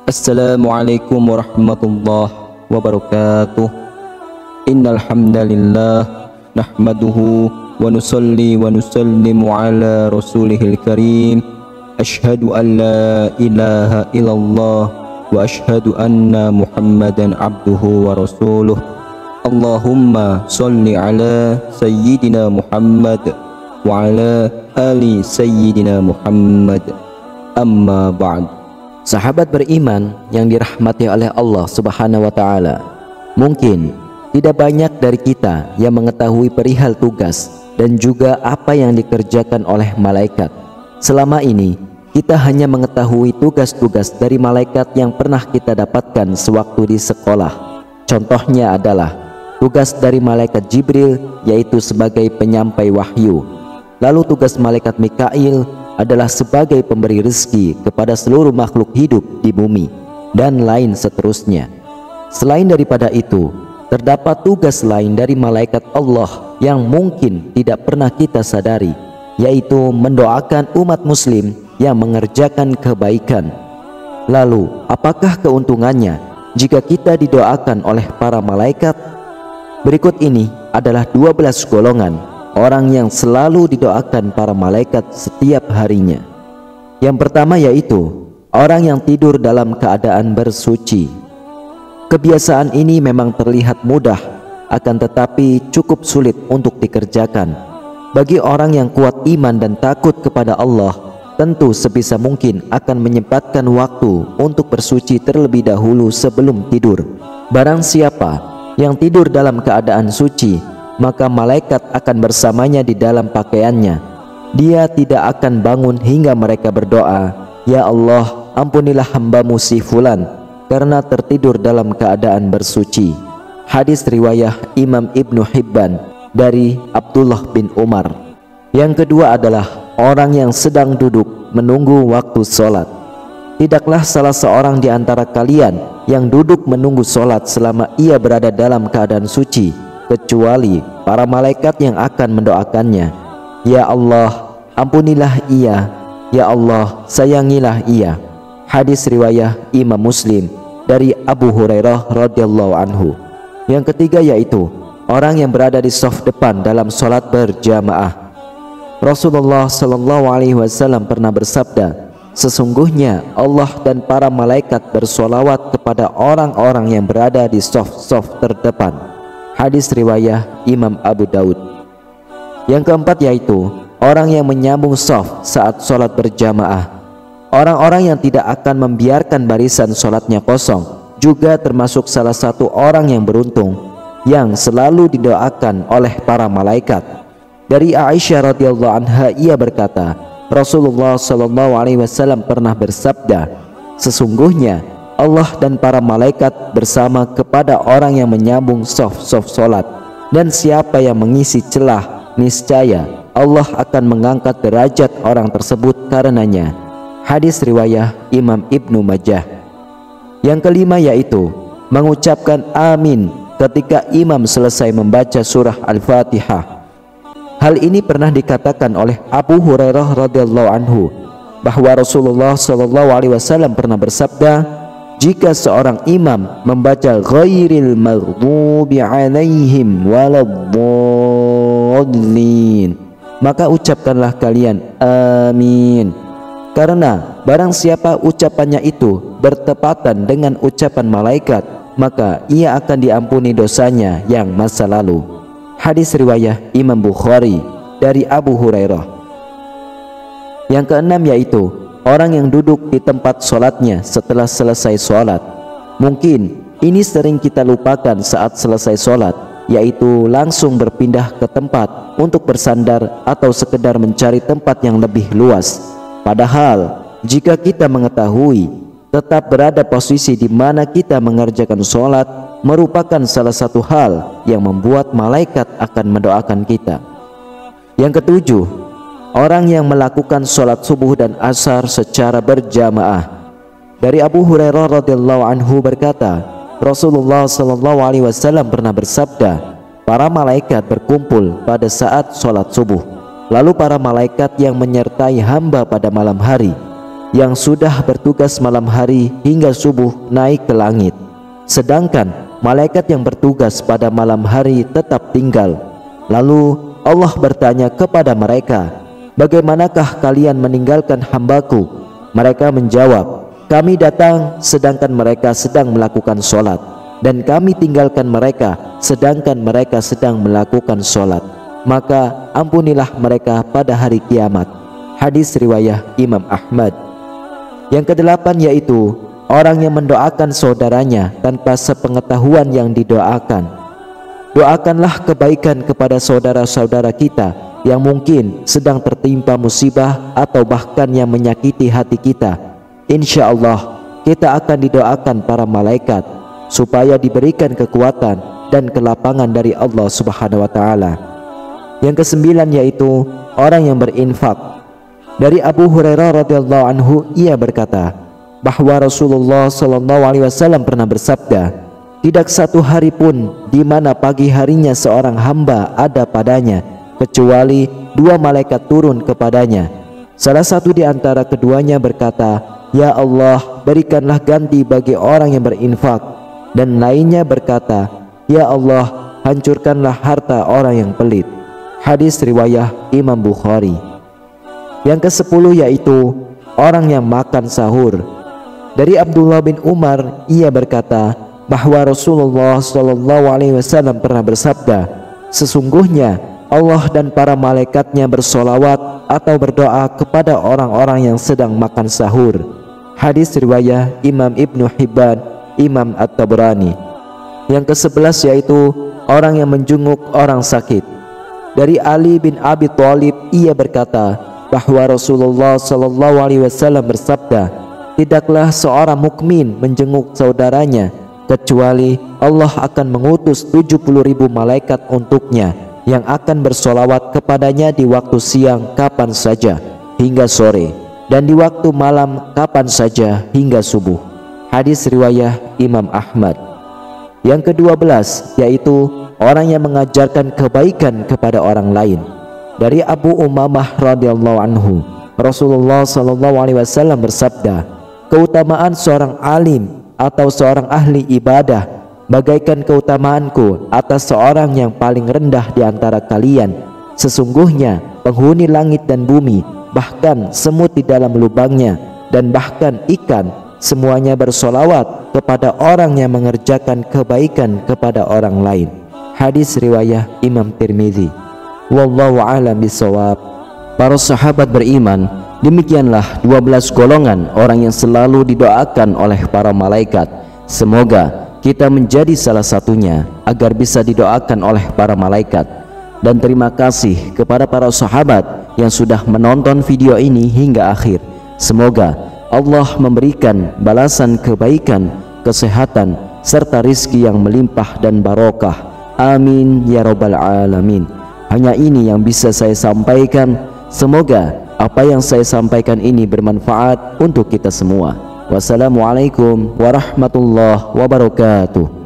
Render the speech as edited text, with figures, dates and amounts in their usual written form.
Assalamualaikum warahmatullahi wabarakatuh. Innal hamdalillah nahmaduhu wa nusalli wa nusallimu ala rasulihil karim. Ashhadu an la ilaha illallah wa ashhadu anna Muhammadan abduhu wa rasuluh. Allahumma salli ala sayyidina Muhammad wa ala ali sayyidina Muhammad. Amma ba'd. Sahabat beriman yang dirahmati oleh Allah Subhanahu wa taala, mungkin tidak banyak dari kita yang mengetahui perihal tugas dan juga apa yang dikerjakan oleh malaikat. Selama ini kita hanya mengetahui tugas-tugas dari malaikat yang pernah kita dapatkan sewaktu di sekolah. Contohnya adalah tugas dari malaikat Jibril, yaitu sebagai penyampai wahyu. Lalu tugas malaikat Mikail adalah sebagai pemberi rezeki kepada seluruh makhluk hidup di bumi, dan lain seterusnya. Selain daripada itu, terdapat tugas lain dari malaikat Allah yang mungkin tidak pernah kita sadari, yaitu mendoakan umat muslim yang mengerjakan kebaikan. Lalu, apakah keuntungannya jika kita didoakan oleh para malaikat? Berikut ini adalah 12 golongan orang yang selalu didoakan para malaikat setiap harinya. Yang pertama yaitu orang yang tidur dalam keadaan bersuci. Kebiasaan ini memang terlihat mudah, akan tetapi cukup sulit untuk dikerjakan. Bagi orang yang kuat iman dan takut kepada Allah, tentu sebisa mungkin akan menyempatkan waktu untuk bersuci terlebih dahulu sebelum tidur. Barang siapa yang tidur dalam keadaan suci, maka malaikat akan bersamanya di dalam pakaiannya. Dia tidak akan bangun hingga mereka berdoa, "Ya Allah, ampunilah hambamu si fulan karena tertidur dalam keadaan bersuci." Hadis riwayah Imam Ibnu Hibban dari Abdullah bin Umar. Yang kedua adalah orang yang sedang duduk menunggu waktu sholat. Tidaklah salah seorang di antara kalian yang duduk menunggu sholat selama ia berada dalam keadaan suci, kecuali para malaikat yang akan mendoakannya, "Ya Allah, ampunilah ia. Ya Allah, sayangilah ia." Hadis riwayah Imam Muslim dari Abu Hurairah radhiyallahu anhu. Yang ketiga yaitu orang yang berada di shaf depan dalam sholat berjamaah. Rasulullah sallallahu alaihi wasallam pernah bersabda, "Sesungguhnya Allah dan para malaikat bersolawat kepada orang-orang yang berada di shaf-shaf terdepan." Hadis riwayah Imam Abu Daud. Yang keempat yaitu orang yang menyambung shaf saat sholat berjamaah. Orang-orang yang tidak akan membiarkan barisan sholatnya kosong juga termasuk salah satu orang yang beruntung yang selalu didoakan oleh para malaikat. Dari Aisyah radhiyallahu anha, ia berkata, Rasulullah sallallahu alaihi wasallam pernah bersabda, "Sesungguhnya Allah dan para malaikat bersama kepada orang yang menyambung shaf-shaf sholat, dan siapa yang mengisi celah, niscaya Allah akan mengangkat derajat orang tersebut karenanya." Hadis riwayah Imam Ibnu Majah. Yang kelima yaitu mengucapkan amin ketika imam selesai membaca surah Al-Fatihah. Hal ini pernah dikatakan oleh Abu Hurairah radhiyallahu anhu bahwa Rasulullah sallallahu alaihi wasallam pernah bersabda, "Jika seorang imam membaca ghairil maghdubi alaihim waladdallin, maka ucapkanlah kalian amin. Karena barang siapa ucapannya itu bertepatan dengan ucapan malaikat, maka ia akan diampuni dosanya yang masa lalu." Hadis riwayah Imam Bukhari dari Abu Hurairah. Yang keenam yaitu orang yang duduk di tempat sholatnya setelah selesai sholat. Mungkin ini sering kita lupakan saat selesai sholat, yaitu langsung berpindah ke tempat untuk bersandar atau sekedar mencari tempat yang lebih luas. Padahal jika kita mengetahui tetap berada posisi di mana kita mengerjakan sholat merupakan salah satu hal yang membuat malaikat akan mendoakan kita. Yang ketujuh, orang yang melakukan sholat subuh dan asar secara berjamaah. Dari Abu Hurairah radhiyallahu anhu berkata, Rasulullah sallallahu alaihi wasallam pernah bersabda, para malaikat berkumpul pada saat sholat subuh, lalu para malaikat yang menyertai hamba pada malam hari yang sudah bertugas malam hari hingga subuh naik ke langit, sedangkan malaikat yang bertugas pada malam hari tetap tinggal. Lalu Allah bertanya kepada mereka, bagaimanakah kalian meninggalkan hambaku? Mereka menjawab, kami datang sedangkan mereka sedang melakukan sholat, dan kami tinggalkan mereka sedangkan mereka sedang melakukan sholat. Maka ampunilah mereka pada hari kiamat. Hadis riwayah Imam Ahmad. Yang kedelapan yaitu orang yang mendoakan saudaranya tanpa sepengetahuan yang didoakan. Doakanlah kebaikan kepada saudara-saudara kita yang mungkin sedang tertimpa musibah atau bahkan yang menyakiti hati kita. Insya Allah kita akan didoakan para malaikat supaya diberikan kekuatan dan kelapangan dari Allah Subhanahu wa Ta'ala. Yang kesembilan yaitu orang yang berinfak. Dari Abu Hurairah radhiyallahu anhu, ia berkata bahwa Rasulullah SAW pernah bersabda, tidak satu hari pun di mana pagi harinya seorang hamba ada padanya kecuali dua malaikat turun kepadanya. Salah satu di antara keduanya berkata, ya Allah, berikanlah ganti bagi orang yang berinfak. Dan lainnya berkata, ya Allah, hancurkanlah harta orang yang pelit. Hadis riwayah Imam Bukhari. Yang ke-10 yaitu orang yang makan sahur. Dari Abdullah bin Umar, ia berkata bahwa Rasulullah SAW pernah bersabda, sesungguhnya Allah dan para malaikatnya bersolawat atau berdoa kepada orang-orang yang sedang makan sahur. Hadis riwayah Imam Ibnu Hibban, Imam At-Tabrani. Yang ke-11 yaitu orang yang menjenguk orang sakit. Dari Ali bin Abi Thalib, ia berkata bahwa Rasulullah SAW bersabda, tidaklah seorang mukmin menjenguk saudaranya kecuali Allah akan mengutus 70.000 malaikat untuknya yang akan bersolawat kepadanya di waktu siang kapan saja hingga sore, dan di waktu malam kapan saja hingga subuh. Hadis riwayah Imam Ahmad. Yang ke-12 yaitu orang yang mengajarkan kebaikan kepada orang lain. Dari Abu Umamah radhiyallahu anhu, Rasulullah SAW bersabda, keutamaan seorang alim atau seorang ahli ibadah bagaikan keutamaanku atas seorang yang paling rendah di antara kalian. Sesungguhnya penghuni langit dan bumi, bahkan semut di dalam lubangnya, dan bahkan ikan, semuanya bersolawat kepada orang yang mengerjakan kebaikan kepada orang lain. Hadis riwayah Imam Tirmidzi. Wallahu a'lam bishawab. Para sahabat beriman, demikianlah 12 golongan orang yang selalu didoakan oleh para malaikat. Semoga kita menjadi salah satunya agar bisa didoakan oleh para malaikat. Dan terima kasih kepada para sahabat yang sudah menonton video ini hingga akhir. Semoga Allah memberikan balasan kebaikan, kesehatan, serta rizki yang melimpah dan barokah. Amin ya rabbal alamin. Hanya ini yang bisa saya sampaikan. Semoga apa yang saya sampaikan ini bermanfaat untuk kita semua. Wassalamualaikum warahmatullahi wabarakatuh.